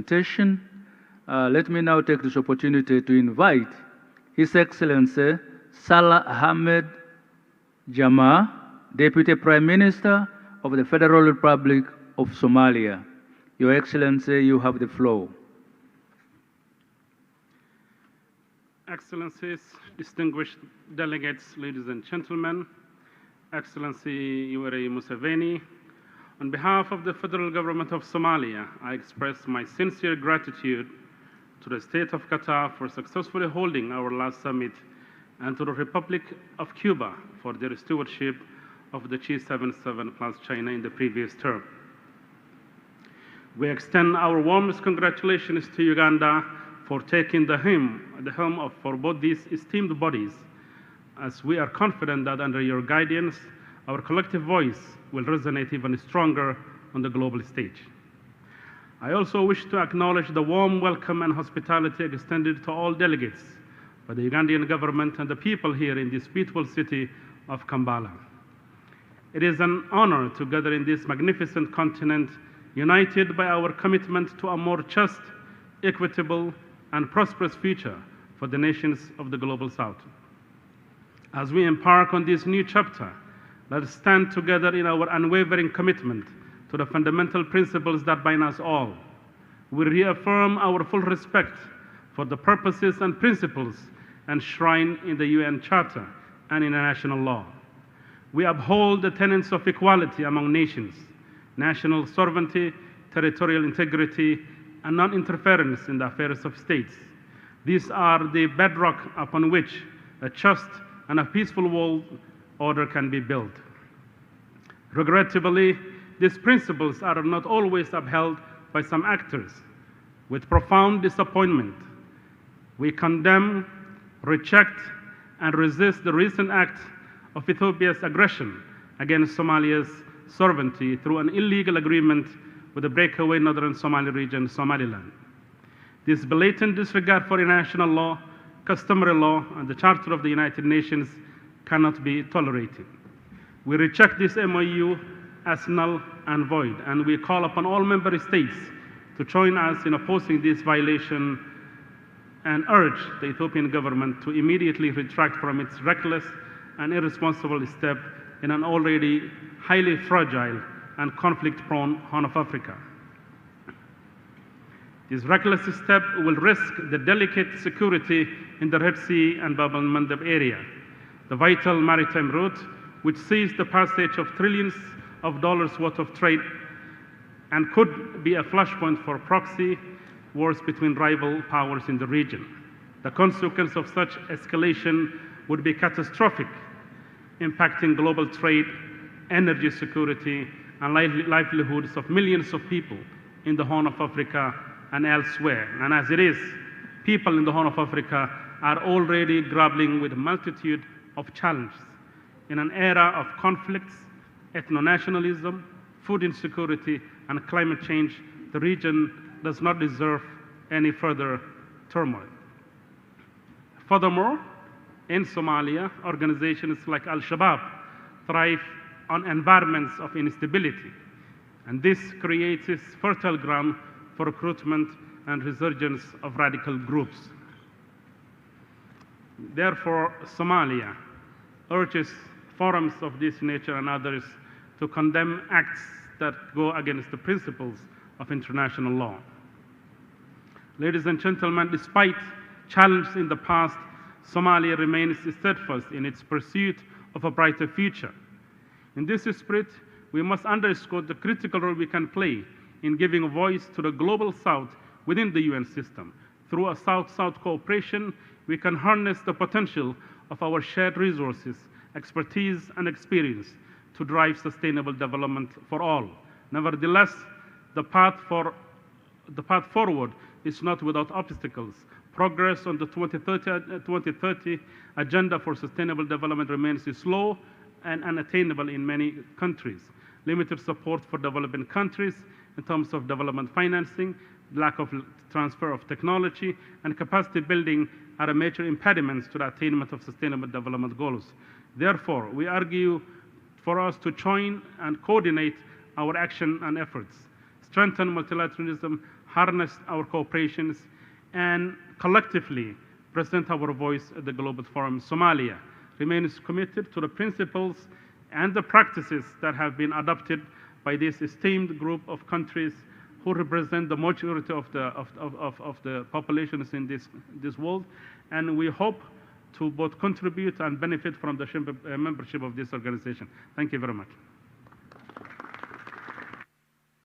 presentation. Let me now take this opportunity to invite His Excellency Salah Ahmed Jama, Deputy Prime Minister of the Federal Republic of Somalia. Your Excellency, you have the floor. Excellencies, distinguished delegates, ladies and gentlemen, Excellency Yoweri Museveni, on behalf of the Federal Government of Somalia, I express my sincere gratitude to the State of Qatar for successfully holding our last summit and to the Republic of Cuba for their stewardship of the G77+China in the previous term. We extend our warmest congratulations to Uganda for taking the helm for both these esteemed bodies, as we are confident that under your guidance, our collective voice will resonate even stronger on the global stage. I also wish to acknowledge the warm welcome and hospitality extended to all delegates by the Ugandan government and the people here in this beautiful city of Kampala. It is an honor to gather in this magnificent continent, united by our commitment to a more just, equitable, and prosperous future for the nations of the Global South. As we embark on this new chapter, let us stand together in our unwavering commitment to the fundamental principles that bind us all. We reaffirm our full respect for the purposes and principles enshrined in the UN Charter and international law. We uphold the tenets of equality among nations, national sovereignty, territorial integrity, and non-interference in the affairs of states. These are the bedrock upon which a just and a peaceful world order can be built. Regrettably, these principles are not always upheld by some actors. With profound disappointment, we condemn, reject, and resist the recent act of Ethiopia's aggression against Somalia's sovereignty through an illegal agreement with the breakaway northern Somali region, Somaliland. This blatant disregard for international law, customary law, and the Charter of the United Nations cannot be tolerated. We reject this MOU as null and void, and we call upon all member states to join us in opposing this violation and urge the Ethiopian government to immediately retract from its reckless and irresponsible step in an already highly fragile and conflict-prone Horn of Africa. This reckless step will risk the delicate security in the Red Sea and Bab el-Mandeb area, the vital maritime route which sees the passage of trillions of dollars worth of trade and could be a flashpoint for proxy wars between rival powers in the region. The consequence of such escalation would be catastrophic, impacting global trade, energy security, and livelihoods of millions of people in the Horn of Africa and elsewhere. And as it is, people in the Horn of Africa are already grappling with a multitude of challenges. In an era of conflicts, ethno-nationalism, food insecurity, and climate change, the region does not deserve any further turmoil. Furthermore, in Somalia, organizations like Al-Shabaab thrive on environments of instability, and this creates fertile ground for recruitment and resurgence of radical groups. Therefore, Somalia urges forums of this nature and others to condemn acts that go against the principles of international law. Ladies and gentlemen, despite challenges in the past, Somalia remains steadfast in its pursuit of a brighter future. In this spirit, we must underscore the critical role we can play in giving a voice to the global South within the UN system. Through a South-South cooperation, we can harness the potential of our shared resources, expertise, and experience to drive sustainable development for all. Nevertheless, the path forward is not without obstacles. Progress on the 2030 Agenda for Sustainable Development remains slow and unattainable in many countries. Limited support for developing countries in terms of development financing, lack of transfer of technology, and capacity building are major impediments to the attainment of sustainable development goals. Therefore, we argue for us to join and coordinate our action and efforts, strengthen multilateralism, harness our cooperations, and collectively present our voice at the Global Forum. Somalia remains committed to the principles and the practices that have been adopted by this esteemed group of countries who represent the majority of the populations in this world. And we hope to both contribute and benefit from the membership of this organization. Thank you very much.